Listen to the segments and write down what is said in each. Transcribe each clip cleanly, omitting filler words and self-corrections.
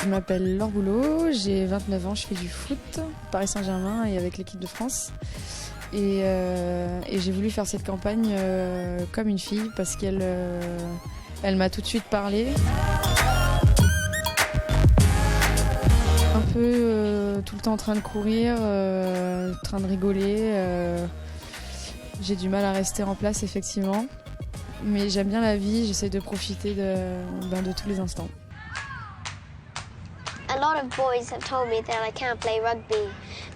Je m'appelle Laure Boulot, j'ai 29 ans, je fais du foot, Paris Saint-Germain et avec l'équipe de France. Et j'ai voulu faire cette campagne comme une fille parce qu'elle m'a tout de suite parlé. Un peu tout le temps en train de courir, en train de rigoler. J'ai du mal à rester en place effectivement. Mais j'aime bien la vie, j'essaie de profiter de tous les instants. A lot of boys have told me that I can't play rugby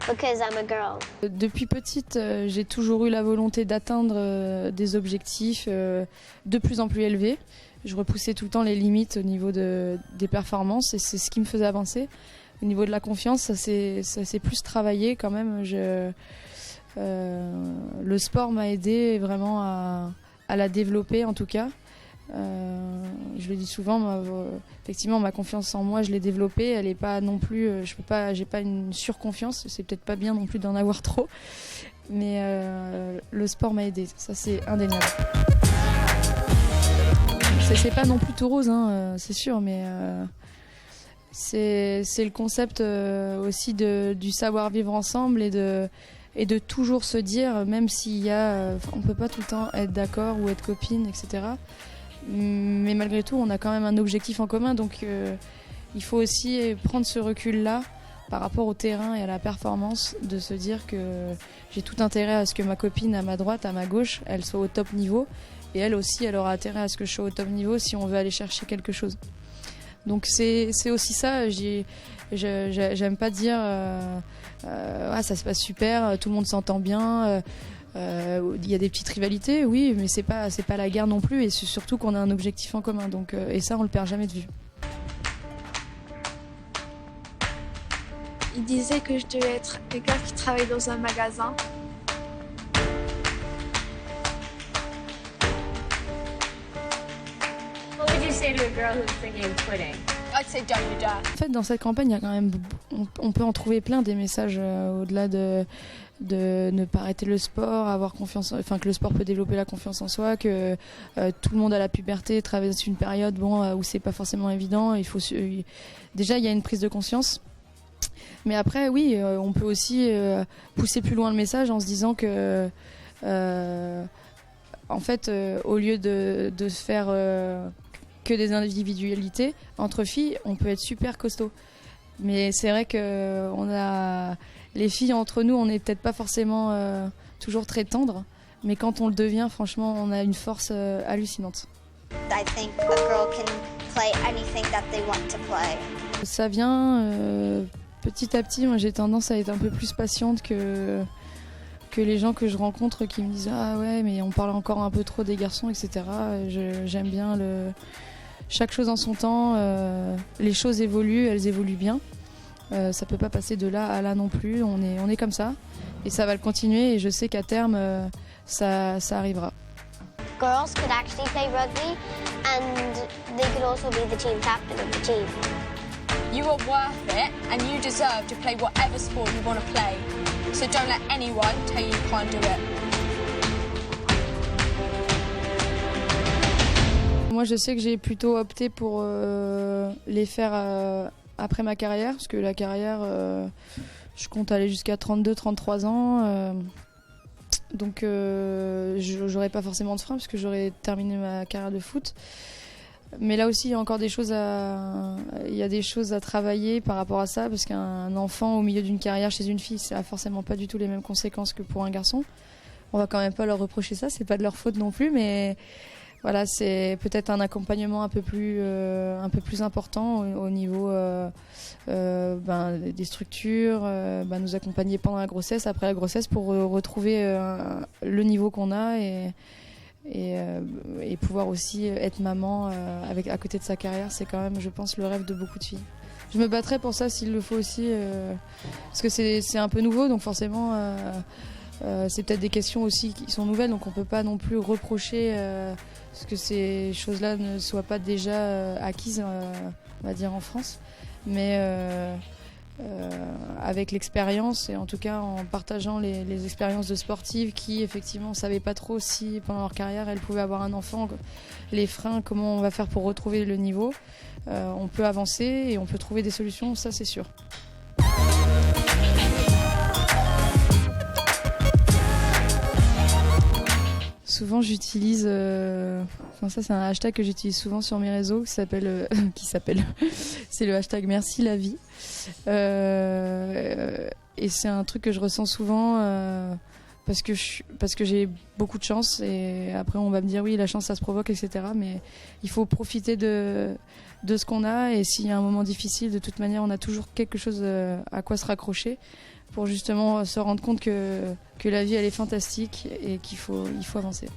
because I'm a girl. Depuis petite, j'ai toujours eu la volonté d'atteindre des objectifs de plus en plus élevés. Je repoussais tout le temps les limites au niveau des performances et c'est ce qui me faisait avancer. Au niveau de la confiance, ça s'est plus travaillé quand même. Le sport m'a aidé vraiment à la développer en tout cas. Je le dis souvent, effectivement ma confiance en moi je l'ai développée, elle est pas non plus, j'ai pas une surconfiance, c'est peut-être pas bien non plus d'en avoir trop, mais le sport m'a aidé, ça c'est indéniable. C'est pas non plus tout rose, hein, c'est sûr, mais c'est le concept aussi du savoir vivre ensemble et de toujours se dire, même s'il y a, on peut pas tout le temps être d'accord ou être copine, etc. Mais malgré tout, on a quand même un objectif en commun, donc il faut aussi prendre ce recul-là par rapport au terrain et à la performance, de se dire que j'ai tout intérêt à ce que ma copine à ma droite, à ma gauche, elle soit au top niveau, et elle aussi, elle aura intérêt à ce que je sois au top niveau si on veut aller chercher quelque chose. Donc c'est aussi ça, j'aime pas dire ah, ça se passe super, tout le monde s'entend bien. Il y a des petites rivalités, oui, mais c'est pas la guerre non plus, et c'est surtout qu'on a un objectif en commun, donc, et ça on le perd jamais de vue. Il disait que je devais être quelqu'un qui travaille dans un magasin. What would you say to a girl who's thinking of quitting? I'd say don't you dare. En fait, dans cette campagne, il y a quand même, on peut en trouver plein des messages au-delà de ne pas arrêter le sport, avoir confiance, enfin que le sport peut développer la confiance en soi, que tout le monde à la puberté traverse une période où c'est pas forcément évident. Déjà il y a une prise de conscience, mais après oui, on peut aussi pousser plus loin le message en se disant que en fait au lieu de se faire que des individualités entre filles, on peut être super costaud. Mais c'est vrai que les filles entre nous, on n'est peut-être pas forcément toujours très tendres, mais quand on le devient, franchement, on a une force hallucinante. I think a girl can play anything that they want to play. Ça vient petit à petit. Moi, j'ai tendance à être un peu plus patiente que les gens que je rencontre qui me disent « Ah ouais, mais on parle encore un peu trop des garçons, etc. » J'aime bien chaque chose en son temps. Les choses évoluent, elles évoluent bien. Ça peut pas passer de là à là non plus. On est comme ça et ça va le continuer. Et je sais qu'à terme, ça arrivera. Girls could actually play rugby and they could also be the team captain of the team. You are worth it and you deserve to play whatever sport you want to play. So don't let anyone tell you you can't do it. Moi, je sais que j'ai plutôt opté pour les faire après ma carrière, parce que la carrière, je compte aller jusqu'à 32-33 ans. Donc, j'aurais pas forcément de frein, parce que j'aurais terminé ma carrière de foot. Mais là aussi, il y a encore des choses à travailler par rapport à ça, parce qu'un enfant au milieu d'une carrière chez une fille, ça a forcément pas du tout les mêmes conséquences que pour un garçon. On va quand même pas leur reprocher ça, c'est pas de leur faute non plus, mais voilà, c'est peut-être un accompagnement un peu plus important au niveau des structures, nous accompagner pendant la grossesse, après la grossesse, pour retrouver le niveau qu'on a et pouvoir aussi être maman à côté de sa carrière. C'est quand même, je pense, le rêve de beaucoup de filles. Je me battrai pour ça s'il le faut aussi, parce que c'est un peu nouveau, donc forcément c'est peut-être des questions aussi qui sont nouvelles, donc on peut pas non plus reprocher que ces choses-là ne soient pas déjà acquises, on va dire, en France. Mais avec l'expérience et en tout cas en partageant les expériences de sportives qui effectivement ne savaient pas trop si pendant leur carrière elles pouvaient avoir un enfant, les freins, comment on va faire pour retrouver le niveau. On peut avancer et on peut trouver des solutions, ça c'est sûr. Souvent j'utilise, ça c'est un hashtag que j'utilise souvent sur mes réseaux qui s'appelle, c'est le hashtag merci la vie. Et c'est un truc que je ressens souvent parce que j'ai beaucoup de chance et après on va me dire oui la chance ça se provoque etc. Mais il faut profiter de ce qu'on a et s'il y a un moment difficile de toute manière on a toujours quelque chose à quoi se raccrocher pour justement se rendre compte que la vie elle est fantastique et il faut avancer.